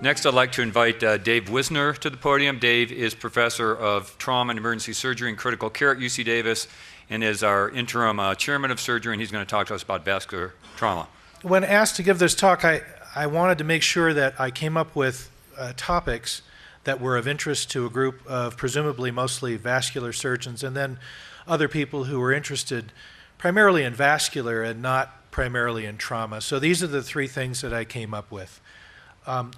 Next, I'd like to invite Dave Wisner to the podium. Dave is Professor of Trauma and Emergency Surgery and Critical Care at UC Davis and is our interim Chairman of Surgery, and he's going to talk to us about vascular trauma. When asked to give this talk, I wanted to make sure that I came up with topics that were of interest to a group of presumably mostly vascular surgeons and then other people who were interested primarily in vascular and not primarily in trauma. So these are the three things that I came up with.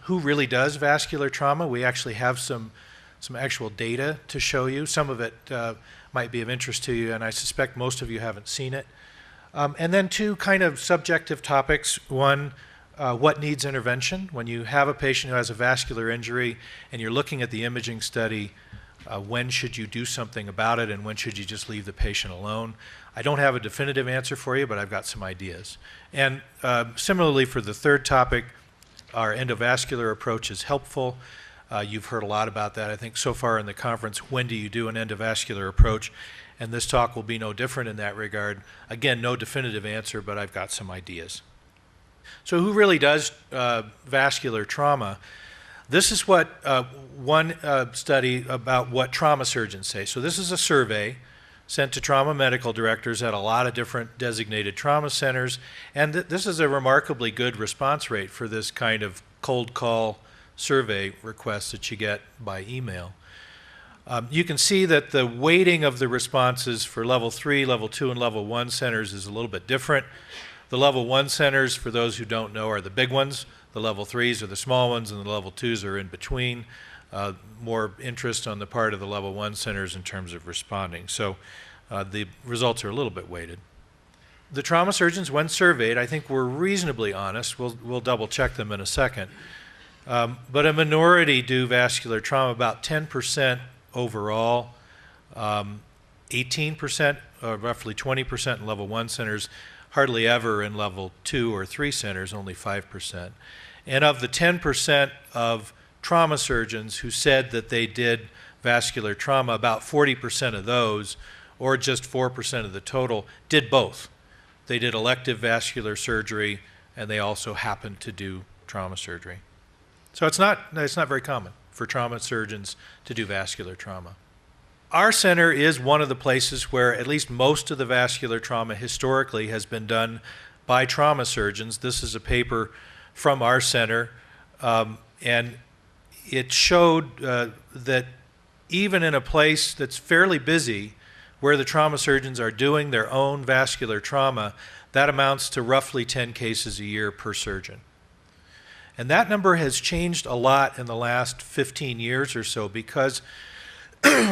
Who really does vascular trauma? We actually have some actual data to show you. Some of it might be of interest to you, and I suspect most of you haven't seen it. And then two kind of subjective topics. One, what needs intervention? When you have a patient who has a vascular injury and you're looking at the imaging study, when should you do something about it and when should you just leave the patient alone? I don't have a definitive answer for you, but I've got some ideas. And similarly for the third topic, our endovascular approach is helpful. You've heard a lot about that, I think, so far in the conference. When do you do an endovascular approach? And this talk will be no different in that regard. Again, no definitive answer, but I've got some ideas. So who really does vascular trauma? This is what one study about what trauma surgeons say. So this is a survey sent to trauma medical directors at a lot of different designated trauma centers, and this is a remarkably good response rate for this kind of cold call survey request that you get by email. You can see that the weighting of the responses for level 3, level 2, and level 1 centers is a little bit different. The level 1 centers, for those who don't know, are the big ones. The level 3s are the small ones, and the level 2s are in between. More interest on the part of the level 1 centers in terms of responding. So the results are a little bit weighted. The trauma surgeons, when surveyed, I think were reasonably honest. We'll double check them in a second. But a minority do vascular trauma, about 10% overall, 18%, or roughly 20% in level 1 centers, hardly ever in level 2 or 3 centers, only 5%. And of the 10% of trauma surgeons who said that they did vascular trauma, about 40% of those, or just 4% of the total, did both. They did elective vascular surgery, and they also happened to do trauma surgery. So it's not very common for trauma surgeons to do vascular trauma. Our center is one of the places where at least most of the vascular trauma historically has been done by trauma surgeons. This is a paper from our center, and it showed that even in a place that's fairly busy, where the trauma surgeons are doing their own vascular trauma, that amounts to roughly 10 cases a year per surgeon. And that number has changed a lot in the last 15 years or so because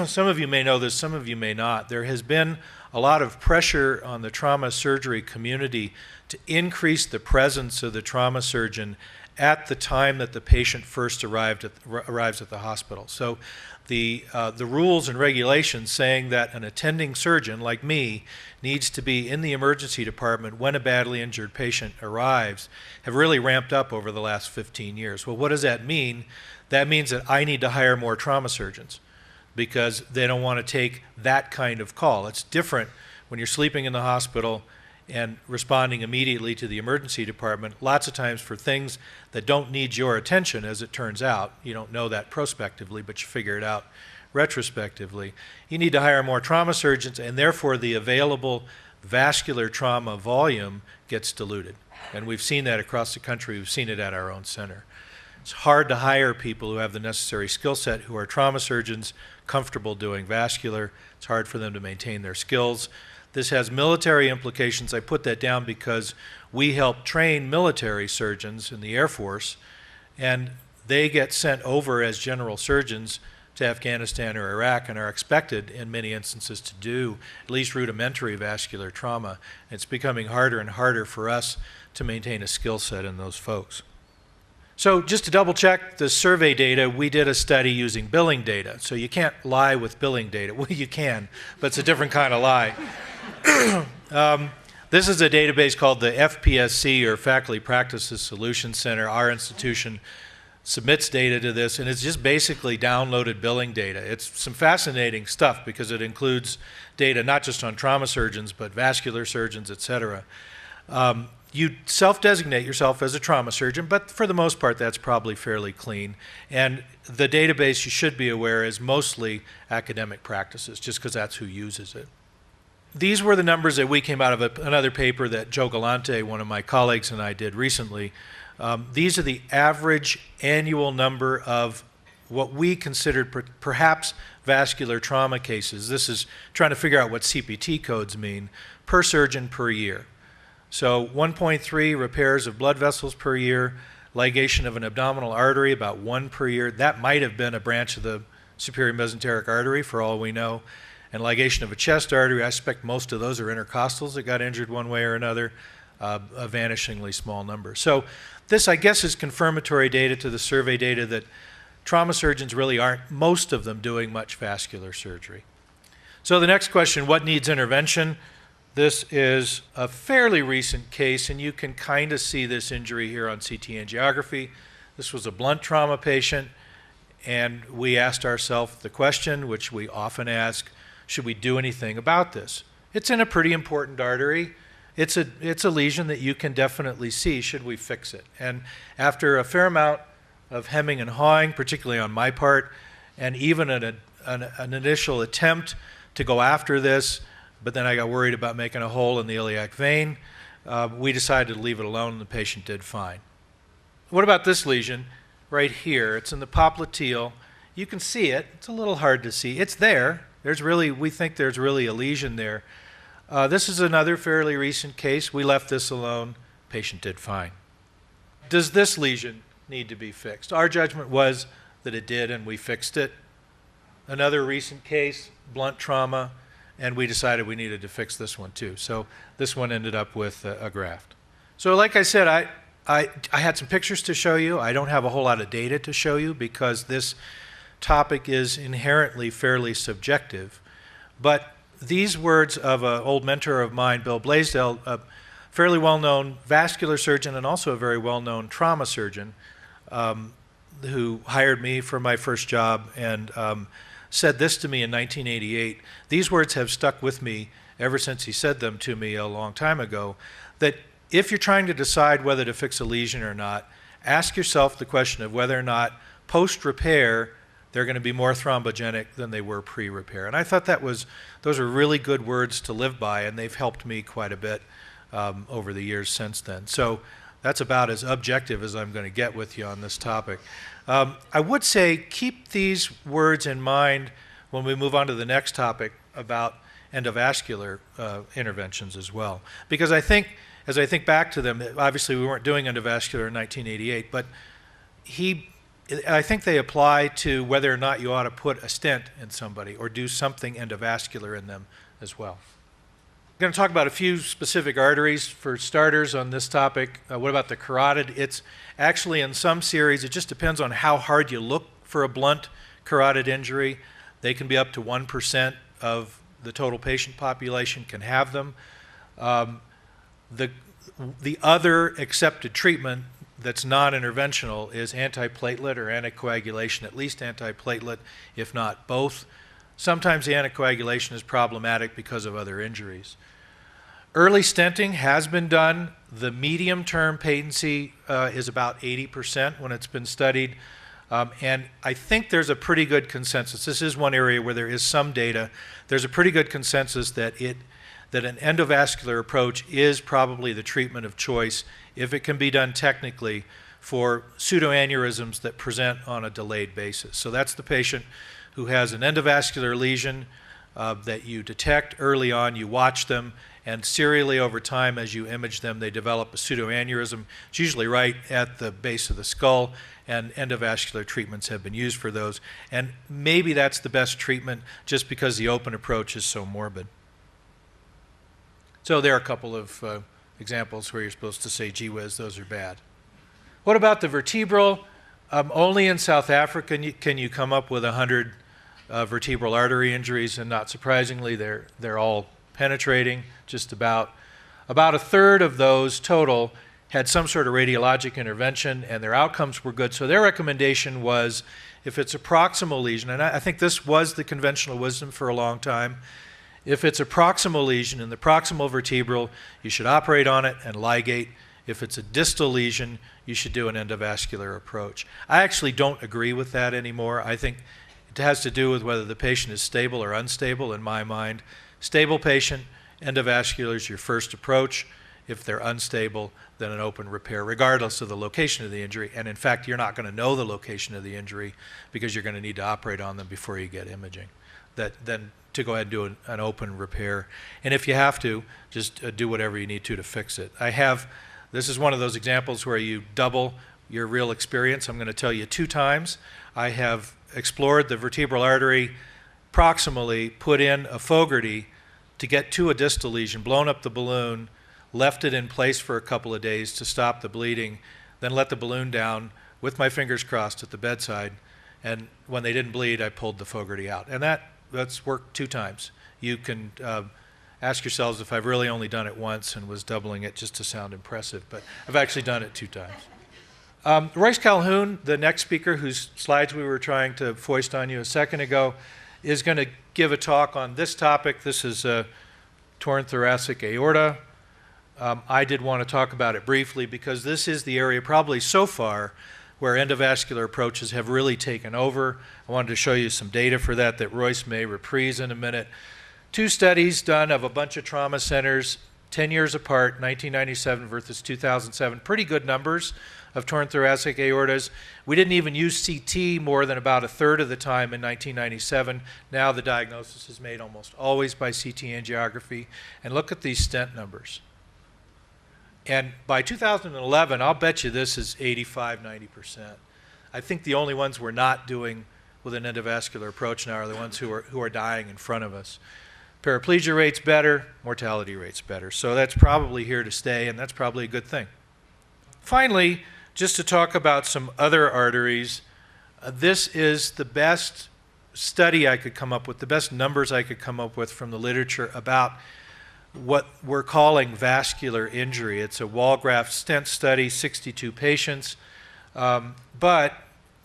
some of you may know this, some of you may not. There has been a lot of pressure on the trauma surgery community to increase the presence of the trauma surgeon at the time that the patient first arrives at the hospital. So the rules and regulations saying that an attending surgeon like me needs to be in the emergency department when a badly injured patient arrives have really ramped up over the last 15 years. Well, what does that mean? That means that I need to hire more trauma surgeons because they don't want to take that kind of call. It's different when you're sleeping in the hospital and responding immediately to the emergency department, lots of times for things that don't need your attention, as it turns out. You don't know that prospectively, but you figure it out retrospectively. You need to hire more trauma surgeons, and therefore the available vascular trauma volume gets diluted. And we've seen that across the country. We've seen it at our own center. It's hard to hire people who have the necessary skill set, who are trauma surgeons, comfortable doing vascular. It's hard for them to maintain their skills. This has military implications. I put that down because we help train military surgeons in the Air Force, and they get sent over as general surgeons to Afghanistan or Iraq and are expected in many instances to do at least rudimentary vascular trauma. It's becoming harder and harder for us to maintain a skill set in those folks. So just to double check the survey data, we did a study using billing data. So you can't lie with billing data. Well, you can, but it's a different kind of lie. This is a database called the FPSE, or Faculty Practices Solution Center. Our institution submits data to this, and it's just basically downloaded billing data. It's some fascinating stuff because it includes data not just on trauma surgeons, but vascular surgeons, et cetera. You self-designate yourself as a trauma surgeon, but for the most part, that's probably fairly clean. And the database, you should be aware, is mostly academic practices, just because that's who uses it. These were the numbers that we came out of another paper that Joe Galante, one of my colleagues, and I did recently. These are the average annual number of what we considered perhaps vascular trauma cases. This is trying to figure out what CPT codes mean, per surgeon per year. So 1.3 repairs of blood vessels per year, ligation of an abdominal artery, about 1 per year. That might have been a branch of the superior mesenteric artery, for all we know. And ligation of a chest artery, I suspect most of those are intercostals that got injured one way or another, a vanishingly small number. So this, I guess, is confirmatory data to the survey data that trauma surgeons really aren't, most of them, doing much vascular surgery. So the next question, what needs intervention? This is a fairly recent case, and you can kind of see this injury here on CT angiography. This was a blunt trauma patient, and we asked ourselves the question, which we often ask, should we do anything about this? It's in a pretty important artery. It's a lesion that you can definitely see. Should we fix it? And after a fair amount of hemming and hawing, particularly on my part, and even an initial attempt to go after this, but then I got worried about making a hole in the iliac vein. We decided to leave it alone, and the patient did fine. What about this lesion right here? It's in the popliteal. You can see it. It's a little hard to see. It's there. We think there's really a lesion there. This is another fairly recent case. We left this alone. Patient did fine. Does this lesion need to be fixed? Our judgment was that it did, and we fixed it. Another recent case, blunt trauma, and we decided we needed to fix this one too. So this one ended up with a graft. So like I said, I had some pictures to show you. I don't have a whole lot of data to show you because this topic is inherently fairly subjective. But these words of an old mentor of mine, Bill Blaisdell, a fairly well-known vascular surgeon and also a very well-known trauma surgeon, who hired me for my first job and said this to me in 1988. These words have stuck with me ever since he said them to me a long time ago, that if you're trying to decide whether to fix a lesion or not, ask yourself the question of whether or not post-repair they're going to be more thrombogenic than they were pre-repair. And I thought those are really good words to live by, and they've helped me quite a bit over the years since then. So that's about as objective as I'm going to get with you on this topic. I would say keep these words in mind when we move on to the next topic about endovascular interventions as well. Because I think, as I think back to them, obviously we weren't doing endovascular in 1988, but I think they apply to whether or not you ought to put a stent in somebody or do something endovascular in them as well. I'm going to talk about a few specific arteries for starters on this topic. What about the carotid? It's actually in some series, it just depends on how hard you look for a blunt carotid injury. They can be up to 1% of the total patient population can have them. The other accepted treatment that's non-interventional is antiplatelet or anticoagulation, at least antiplatelet, if not both. Sometimes the anticoagulation is problematic because of other injuries. Early stenting has been done. The medium-term patency is about 80% when it's been studied. And I think there's a pretty good consensus. This is one area where there is some data. There's a pretty good consensus that an endovascular approach is probably the treatment of choice if it can be done technically for pseudoaneurysms that present on a delayed basis. So that's the patient who has an endovascular lesion that you detect early on, you watch them, and serially over time as you image them, they develop a pseudoaneurysm. It's usually right at the base of the skull, and endovascular treatments have been used for those. And maybe that's the best treatment just because the open approach is so morbid. So there are a couple of examples where you're supposed to say, gee whiz, those are bad. What about the vertebral? Only in South Africa can you come up with 100 vertebral artery injuries, and not surprisingly, they're all penetrating. Just about a third of those total had some sort of radiologic intervention, and their outcomes were good. So their recommendation was, if it's a proximal lesion, and I think this was the conventional wisdom for a long time, If it's a proximal lesion in the proximal vertebral, you should operate on it and ligate. If it's a distal lesion, you should do an endovascular approach. I actually don't agree with that anymore. I think it has to do with whether the patient is stable or unstable in my mind. Stable patient, endovascular is your first approach. If they're unstable, then an open repair, regardless of the location of the injury. And in fact, you're not going to know the location of the injury because you're going to need to operate on them before you get imaging. Then to go ahead and do an open repair. And if you have to, just do whatever you need to fix it. This is one of those examples where you double your real experience. I'm going to tell you 2 times. I have explored the vertebral artery proximally, put in a Fogarty to get to a distal lesion, blown up the balloon, left it in place for a couple of days to stop the bleeding, then let the balloon down with my fingers crossed at the bedside. And when they didn't bleed, I pulled the Fogarty out. And that's worked 2 times. You can ask yourselves if I've really only done it once and was doubling it just to sound impressive, but I've actually done it 2 times. Royce Calhoun, the next speaker whose slides we were trying to foist on you a second ago, is going to give a talk on this topic. This is torn thoracic aorta. I did want to talk about it briefly because this is the area probably so far where endovascular approaches have really taken over. I wanted to show you some data for that Royce may reprise in a minute. 2 studies done of a bunch of trauma centers, 10 years apart, 1997 versus 2007. Pretty good numbers of torn thoracic aortas. We didn't even use CT more than about 1/3 of the time in 1997. Now the diagnosis is made almost always by CT angiography. And look at these stent numbers. And by 2011, I'll bet you this is 85, 90%. I think the only ones we're not doing with an endovascular approach now are the ones who are dying in front of us. Paraplegia rate's better, mortality rate's better. So that's probably here to stay, and that's probably a good thing. Finally, just to talk about some other arteries, this is the best study I could come up with, the best numbers I could come up with from the literature about what we're calling vascular injury. It's a wall graft stent study, 62 patients. But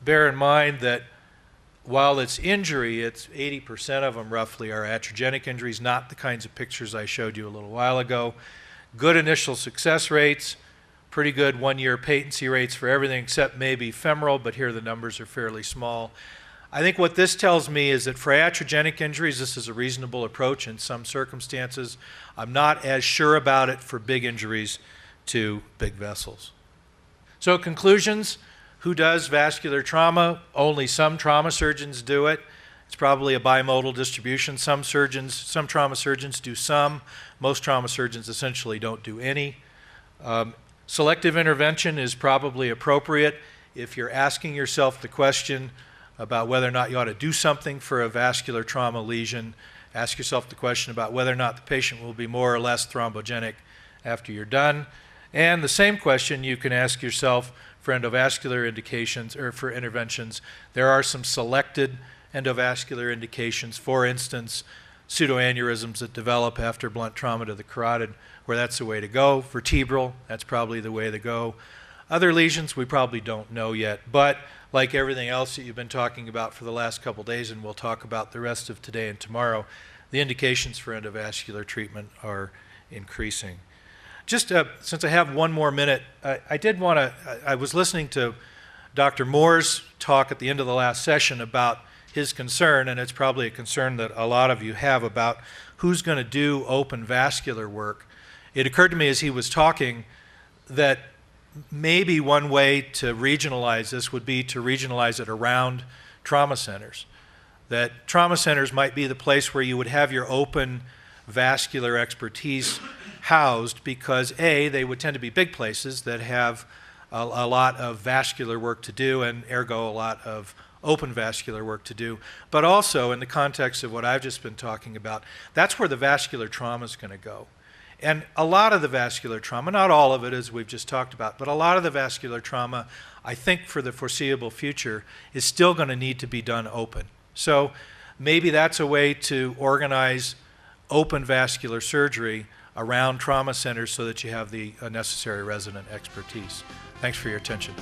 bear in mind that while it's injury, it's 80% of them roughly are iatrogenic injuries, not the kinds of pictures I showed you a little while ago. Good initial success rates, pretty good 1-year patency rates for everything except maybe femoral, but here the numbers are fairly small. I think what this tells me is that for iatrogenic injuries, this is a reasonable approach in some circumstances. I'm not as sure about it for big injuries to big vessels. So conclusions, who does vascular trauma? Only some trauma surgeons do it. It's probably a bimodal distribution. Some trauma surgeons do some. Most trauma surgeons essentially don't do any. Selective intervention is probably appropriate if you're asking yourself the question about whether or not you ought to do something for a vascular trauma lesion. Ask yourself the question about whether or not the patient will be more or less thrombogenic after you're done. And the same question you can ask yourself for endovascular indications or for interventions. There are some selected endovascular indications, for instance, pseudoaneurysms that develop after blunt trauma to the carotid, where that's the way to go. Vertebral, that's probably the way to go. Other lesions we probably don't know yet, but like everything else that you've been talking about for the last couple days, and we'll talk about the rest of today and tomorrow, the indications for endovascular treatment are increasing. Just since I have 1 more minute, I was listening to Dr. Moore's talk at the end of the last session about his concern, and it's probably a concern that a lot of you have about who's going to do open vascular work. It occurred to me as he was talking that maybe one way to regionalize this would be to regionalize it around trauma centers. That trauma centers might be the place where you would have your open vascular expertise housed because A, they would tend to be big places that have a lot of vascular work to do and ergo a lot of open vascular work to do. But also in the context of what I've just been talking about, that's where the vascular trauma is going to go. And a lot of the vascular trauma, not all of it as we've just talked about, but a lot of the vascular trauma, I think for the foreseeable future, is still going to need to be done open. So maybe that's a way to organize open vascular surgery around trauma centers so that you have the necessary resident expertise. Thanks for your attention.